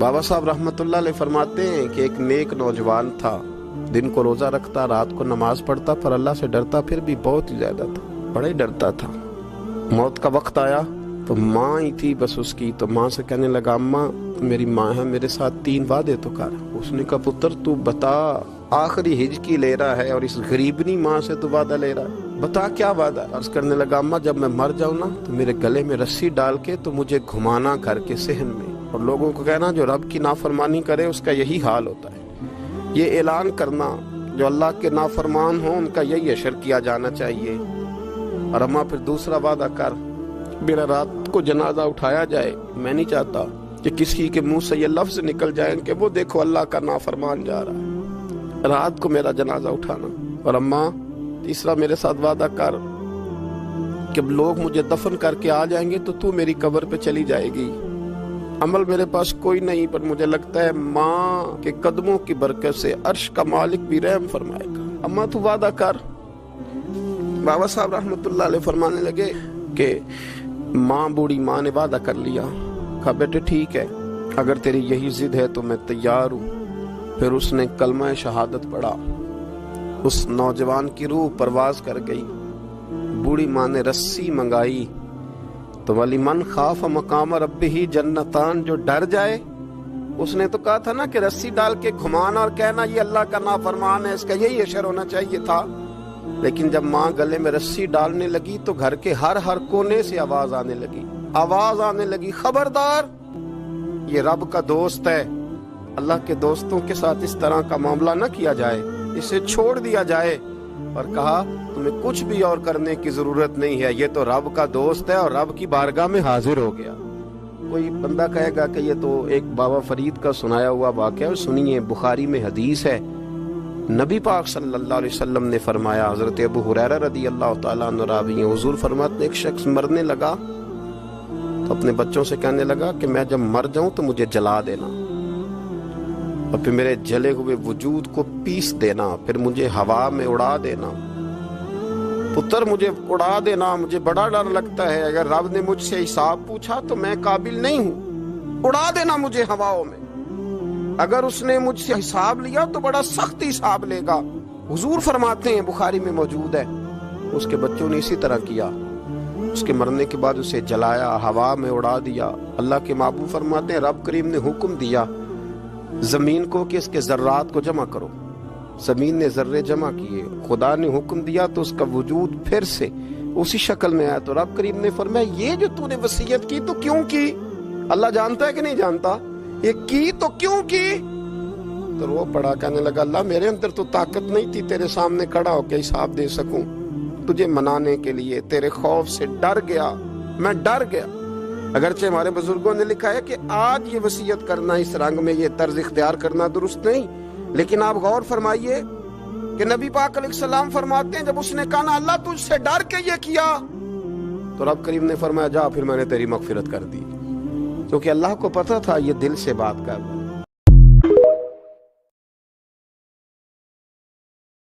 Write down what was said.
बाबा साहब रहमतुल्लाह अलैह फरमाते हैं कि एक नेक नौजवान था, दिन को रोज़ा रखता, रात को नमाज पढ़ता, पर अल्लाह से डरता फिर भी बहुत ही ज़्यादा था, बड़ा ही डरता था। मौत का वक्त आया तो माँ ही थी बस उसकी, तो माँ से कहने लगा, अम्मा मेरी माँ है, मेरे साथ 3 वादे तो कर। उसने कहा, पुत्र तू बता, आखिरी हिजकी ले रहा है और इस गरीबनी माँ से तू वादा ले रहा है, बता क्या वादा। अर्ज करने लगा, अम्मा जब मैं मर जाऊँ ना तो मेरे गले में रस्सी डाल के तो मुझे घुमाना घर के सहन में, और लोगों को कहना जो रब की नाफरमानी करे उसका यही हाल होता है। ये ऐलान करना जो अल्लाह के नाफरमान हो उनका यही अशर किया जाना चाहिए। और अम्मा फिर दूसरा वादा कर, मेरा रात को जनाजा उठाया जाए, मैं नहीं चाहता कि किसी के मुंह से ये लफ्ज निकल जाए कि वो देखो अल्लाह का नाफरमान जा रहा है, रात को मेरा जनाजा उठाना। और अम्मा तीसरा मेरे साथ वादा कर कि लोग मुझे दफन करके आ जाएंगे तो तू मेरी कब्र पे चली जाएगी। अमल मेरे पास कोई नहीं, पर मुझे लगता है माँ के कदमों की बरकत से अर्श का मालिक भी रहम फरमाएगा। अम्मा तू वादा कर। बाबा साहब रहमतुल्लाह अलैह फरमाने लगे कि माँ, बूढ़ी माँ ने वादा कर लिया। कहा बेटे ठीक है, अगर तेरी यही जिद है तो मैं तैयार हूँ। फिर उसने कलमा शहादत पढ़ा, उस नौजवान की रूह परवाज कर गई। बूढ़ी माँ ने रस्सी मंगाई तो वली मन खाफ मकाम रब्बिही जन्नतान, जो डर जाए, उसने तो कहा था ना कि रस्सी डाल के घुमाना और कहना ये अल्लाह का नाफरमान है, इसका यही अशर होना चाहिए था। लेकिन जब माँ गले में रस्सी डालने लगी तो घर के हर कोने से आवाज आने लगी, खबरदार ये रब का दोस्त है, अल्लाह के दोस्तों के साथ इस तरह का मामला न किया जाए, इसे छोड़ दिया जाए। और कहा तुम्हें कुछ भी और करने की जरूरत नहीं है, ये तो रब का दोस्त है और रब की बारगाह में हाजिर हो गया। कोई बंदा कहेगा कि ये तो एक बाबा फरीद का सुनाया हुआ वाक़या है। सुनिए, बुखारी में हदीस है, नबी पाक सल्लल्लाहु अलैहि वसल्लम ने फरमाया, हजरत अबू हुरैरा रदी अल्लाह तआला अन्हु रावी हैं, हुजूर फरमाते एक शख्स मरने लगा तो अपने बच्चों से कहने लगा कि मैं जब मर जाऊं तो मुझे जला देना और फिर मेरे जले हुए वजूद को पीस देना, फिर मुझे हवा में उड़ा देना। पुत्र मुझे उड़ा देना, मुझे बड़ा डर लगता है, अगर रब ने मुझसे हिसाब पूछा तो मैं काबिल नहीं हूँ, उड़ा देना मुझे हवाओं में। अगर उसने मुझसे हिसाब लिया तो बड़ा सख्त हिसाब लेगा। हुजूर फरमाते हैं, बुखारी में मौजूद है, उसके बच्चों ने इसी तरह किया। उसके मरने के बाद उसे जलाया, हवा में उड़ा दिया। अल्लाह के महबूब फरमाते हैं, रब करीम ने हुक्म दिया जमीन को कि इसके जर्रात को जमा करो। जमीन ने जर्रे जमा किए, खुदा ने हुक्म दिया तो उसका वजूद फिर से उसी शक्ल में आया। तो रब करीम ने फरमाया, ये जो तूने वसीयत की तो क्यों की? अल्लाह जानता है कि नहीं जानता? ये की तो क्यों की? तो रो पड़ा, कहने लगा, अल्लाह मेरे अंदर तो ताकत नहीं थी तेरे सामने खड़ा होकर हिसाब दे सकूं, तुझे मनाने के लिए तेरे खौफ से डर गया, मैं डर गया। अगरचे हमारे बुजुर्गों ने लिखा है कि आज ये वसीयत करना, इस रंग में ये तर्ज इख्तियार करना दुरुस्त नहीं, लेकिन आप गौर फरमाइए कि नबी पाक अलैहिस्सलाम फरमाते हैं, जब उसने कहा ना अल्लाह तुझसे डर के ये किया, तो रब करीम ने फरमाया, जा फिर मैंने तेरी मगफिरत कर दी, क्योंकि अल्लाह को पता था ये दिल से बात कर रहा है।